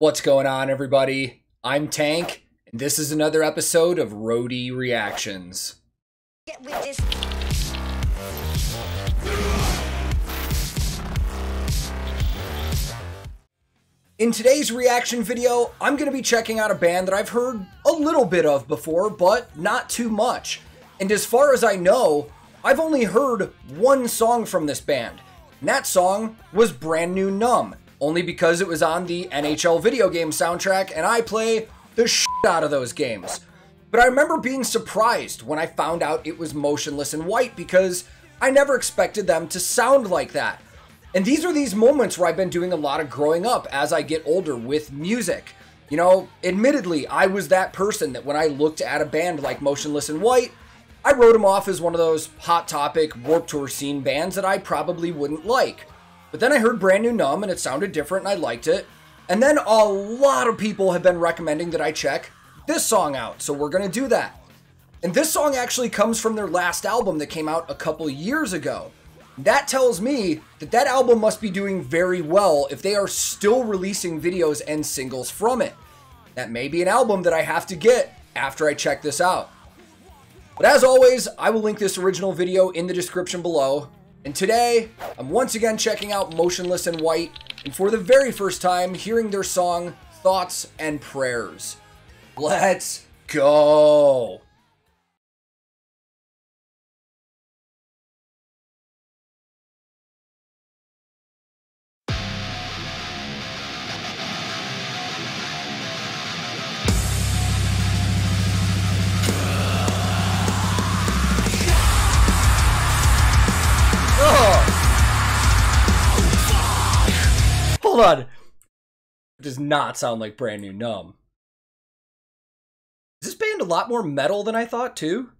What's going on, everybody? I'm Tank, and this is another episode of Roadie Reactions. Get with this. In today's reaction video, I'm going to be checking out a band that I've heard a little bit of before, but not too much. And as far as I know, I've only heard one song from this band. And that song was Brand New Numb, only because it was on the NHL video game soundtrack, and I play the shit out of those games. But I remember being surprised when I found out it was Motionless In White, because I never expected them to sound like that. And these are these moments where I've been doing a lot of growing up as I get older with music. You know, admittedly, I was that person that when I looked at a band like Motionless In White, I wrote them off as one of those Hot Topic, Warped Tour scene bands that I probably wouldn't like. But then I heard Brand New Numb and it sounded different and I liked it. And then a lot of people have been recommending that I check this song out, so we're gonna do that. And this song actually comes from their last album that came out a couple years ago. That tells me that that album must be doing very well if they are still releasing videos and singles from it. That may be an album that I have to get after I check this out. But as always, I will link this original video in the description below. And today, I'm once again checking out Motionless In White, and for the very first time, hearing their song, Thoughts and Prayers. Let's go! Hold on. It does not sound like Brand New Numb. Is this band a lot more metal than I thought, too?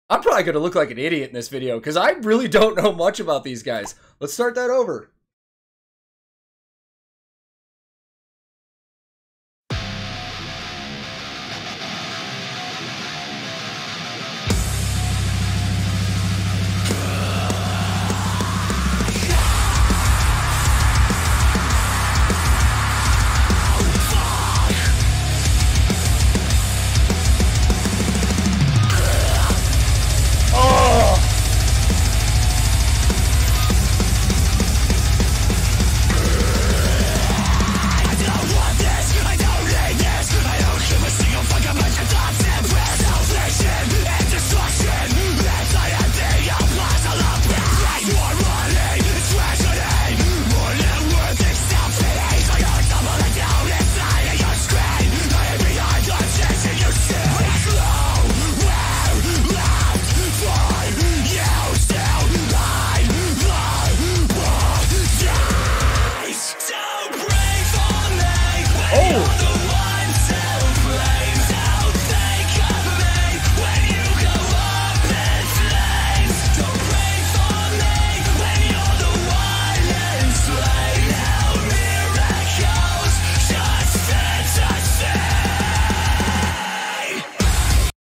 I'm probably going to look like an idiot in this video, because I really don't know much about these guys. Let's start that over.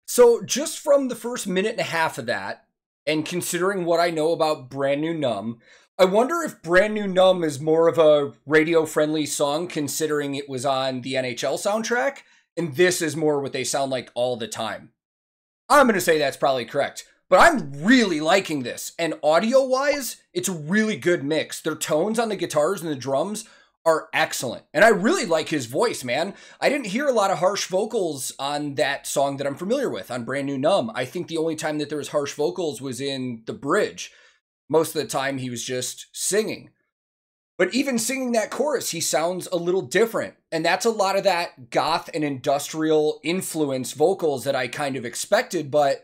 So just from the first minute and a half of that, and considering what I know about Brand New Numb, I wonder if Brand New Numb is more of a radio-friendly song considering it was on the NHL soundtrack, and this is more what they sound like all the time. I'm going to say that's probably correct, but I'm really liking this, and audio-wise, it's a really good mix. Their tones on the guitars and the drums are excellent. And I really like his voice, man. I didn't hear a lot of harsh vocals on that song that I'm familiar with, on Brand New Numb. I think the only time that there was harsh vocals was in the bridge. Most of the time he was just singing. But even singing that chorus, he sounds a little different. And that's a lot of that goth and industrial influence vocals that I kind of expected, but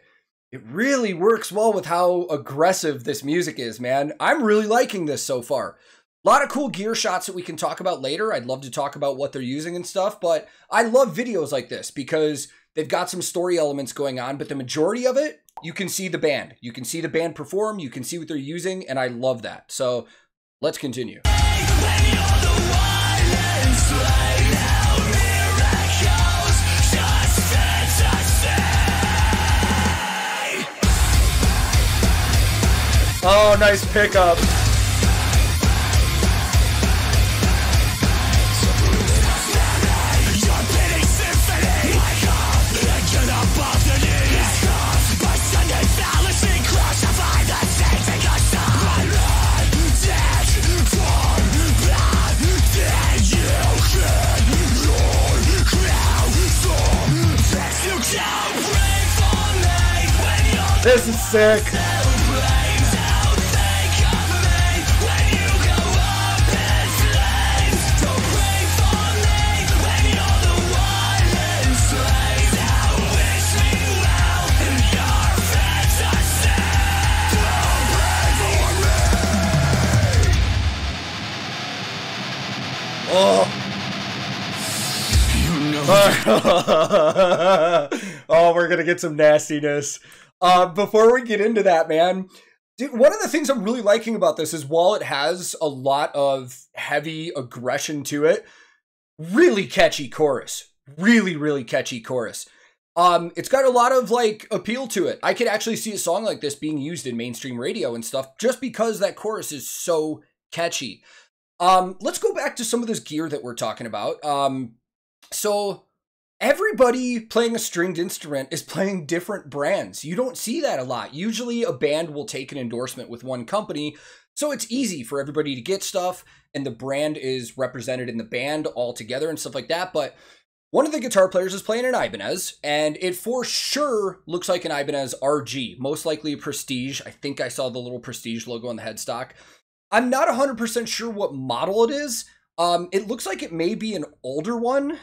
it really works well with how aggressive this music is, man. I'm really liking this so far. A lot of cool gear shots that we can talk about later. I'd love to talk about what they're using and stuff, but I love videos like this because they've got some story elements going on, but the majority of it, you can see the band. You can see the band perform, you can see what they're using, and I love that. So let's continue. Oh, nice pickup. This is sick. Oh. Oh, we're gonna get some nastiness. Before we get into that, man, dude, one of the things I'm really liking about this is while it has a lot of heavy aggression to it, really catchy chorus. Really, really catchy chorus. It's got a lot of like appeal to it. I could actually see a song like this being used in mainstream radio and stuff just because that chorus is so catchy. Let's go back to some of this gear that we're talking about. So everybody playing a stringed instrument is playing different brands. You don't see that a lot. Usually a band will take an endorsement with one company, so it's easy for everybody to get stuff, and the brand is represented in the band all together and stuff like that. But one of the guitar players is playing an Ibanez, and it for sure looks like an Ibanez RG, most likely a Prestige. I think I saw the little Prestige logo on the headstock. I'm not 100% sure what model it is. It looks like it may be an older one,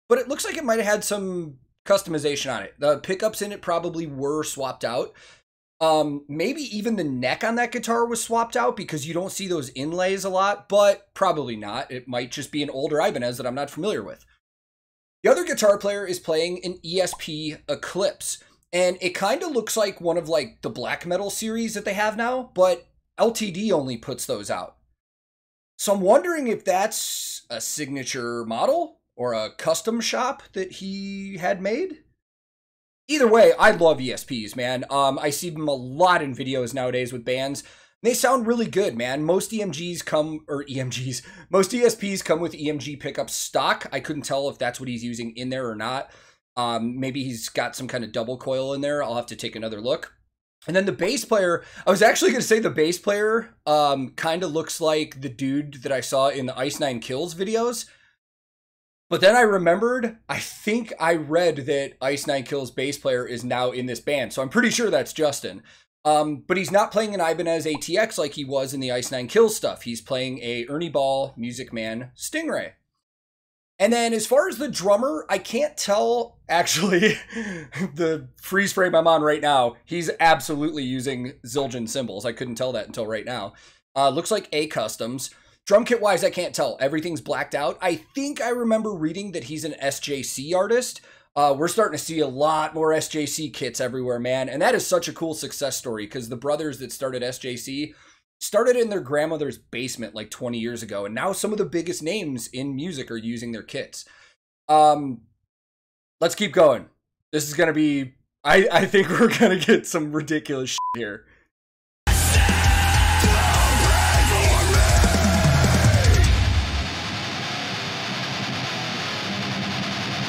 but it looks like it might have had some customization on it. The pickups in it probably were swapped out. Maybe even the neck on that guitar was swapped out because you don't see those inlays a lot, but probably not. It might just be an older Ibanez that I'm not familiar with. The other guitar player is playing an ESP Eclipse, and it kind of looks like one of like the black metal series that they have now, but LTD only puts those out. So I'm wondering if that's a signature model or a custom shop that he had made. Either way, I love ESPs, man. I see them a lot in videos nowadays with bands. They sound really good, man. Most ESPs come with EMG pickups stock. I couldn't tell if that's what he's using in there or not. Maybe he's got some kind of double coil in there. I'll have to take another look. And then the bass player, I was actually going to say the bass player kind of looks like the dude that I saw in the Ice Nine Kills videos. But then I remembered, I think I read that Ice Nine Kills bass player is now in this band. So I'm pretty sure that's Justin. But he's not playing an Ibanez ATX like he was in the Ice Nine Kills stuff. He's playing a Ernie Ball Music Man Stingray. And then as far as the drummer, I can't tell, actually, the freeze frame I'm on right now, he's absolutely using Zildjian cymbals. I couldn't tell that until right now. Looks like A Customs. Drum kit wise, I can't tell. Everything's blacked out. I think I remember reading that he's an SJC artist. We're starting to see a lot more SJC kits everywhere, man. And that is such a cool success story because the brothers that started SJC started in their grandmother's basement like 20 years ago. And now some of the biggest names in music are using their kits. Let's keep going. This is going to be, I think we're going to get some ridiculous shit here.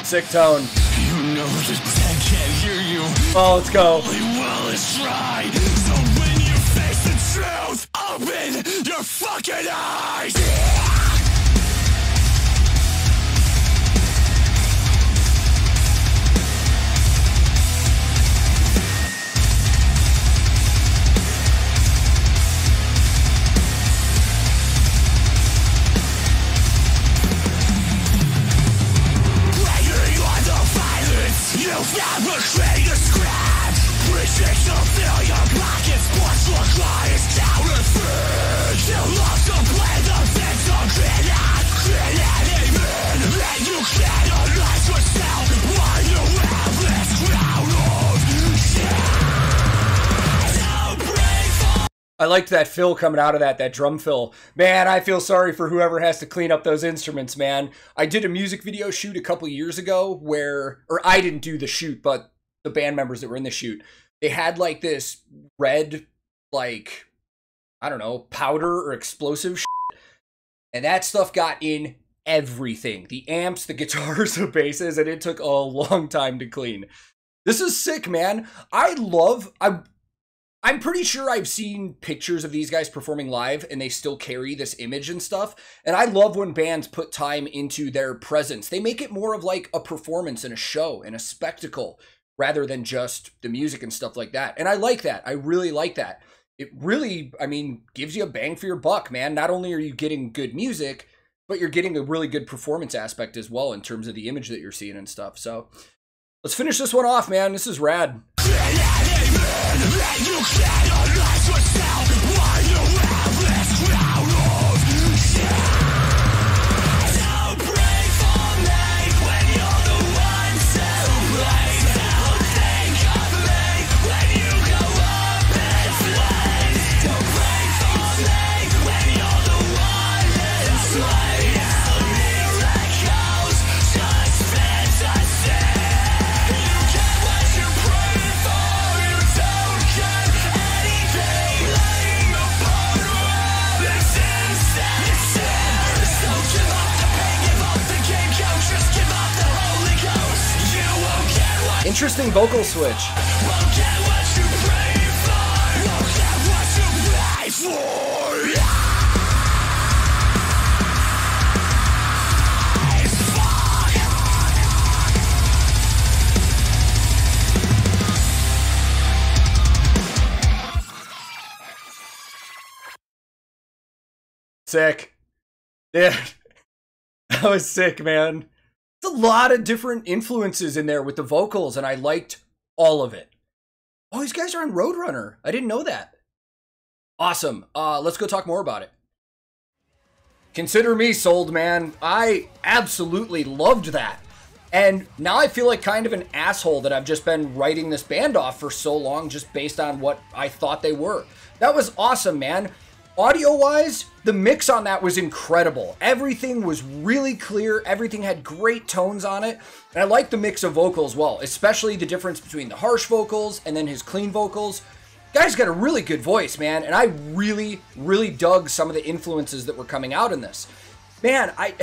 Sick tone. You know the tank can't hear you. Oh, let's go. Well, it's tried. So when you face the truth, open your fucking eyes. You've never created a scratch. Rejects to fill your pockets. What's look like is counterfeit. You love to play the victim. Cannot even. And you can't unite yourself while you have this crowd of shit. I liked that fill coming out of that drum fill. Man, I feel sorry for whoever has to clean up those instruments, man. I did a music video shoot a couple years ago where, or I didn't do the shoot, but the band members that were in the shoot, they had like this red, like, I don't know, powder or explosive shit. And that stuff got in everything. The amps, the guitars, the basses, and it took a long time to clean. This is sick, man. I'm pretty sure I've seen pictures of these guys performing live and they still carry this image and stuff. And I love when bands put time into their presence. They make it more of like a performance and a show and a spectacle rather than just the music and stuff like that. And I like that. I really like that. It really, I mean, gives you a bang for your buck, man. Not only are you getting good music, but you're getting a really good performance aspect as well in terms of the image that you're seeing and stuff. So let's finish this one off, man. This is rad. Interesting vocal switch. Sick. Yeah. That was sick, man. It's a lot of different influences in there with the vocals, and I liked all of it. Oh, these guys are on Roadrunner. I didn't know that. Awesome. Let's go talk more about it. Consider me sold, man. I absolutely loved that. And now I feel like kind of an asshole that I've just been writing this band off for so long just based on what I thought they were. That was awesome, man. Audio-wise, the mix on that was incredible. Everything was really clear. Everything had great tones on it. And I like the mix of vocals well, especially the difference between the harsh vocals and then his clean vocals. Guy's got a really good voice, man. And I really, really dug some of the influences that were coming out in this. Man, I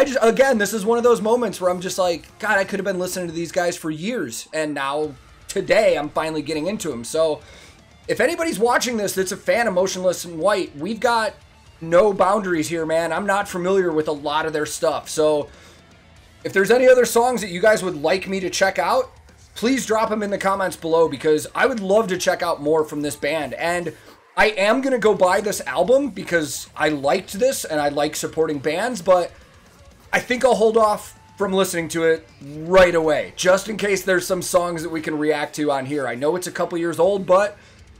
just, again, this is one of those moments where I'm just like, God, I could have been listening to these guys for years. And now, today, I'm finally getting into them. So if anybody's watching this that's a fan of Motionless in White, we've got no boundaries here, man. I'm not familiar with a lot of their stuff. So if there's any other songs that you guys would like me to check out, please drop them in the comments below because I would love to check out more from this band. And I am going to go buy this album because I liked this and I like supporting bands, but I think I'll hold off from listening to it right away, just in case there's some songs that we can react to on here. I know it's a couple years old, but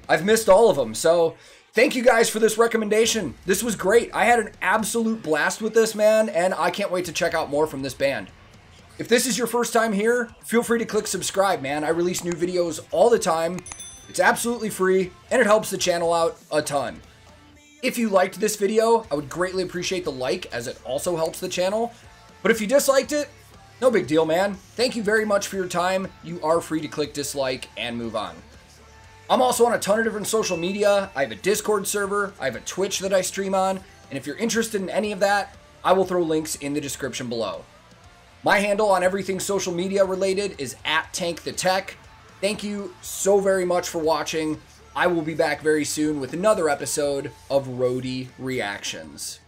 I've missed all of them. So thank you guys for this recommendation. This was great. I had an absolute blast with this, man, and I can't wait to check out more from this band. If this is your first time here, feel free to click subscribe, man. I release new videos all the time. It's absolutely free, and it helps the channel out a ton. If you liked this video, I would greatly appreciate the like, as it also helps the channel. But if you disliked it, no big deal, man. Thank you very much for your time. You are free to click dislike and move on. I'm also on a ton of different social media. I have a Discord server, I have a Twitch that I stream on, and if you're interested in any of that, I will throw links in the description below. My handle on everything social media related is @TankTheTech. Thank you so very much for watching. I will be back very soon with another episode of Roadie Reactions.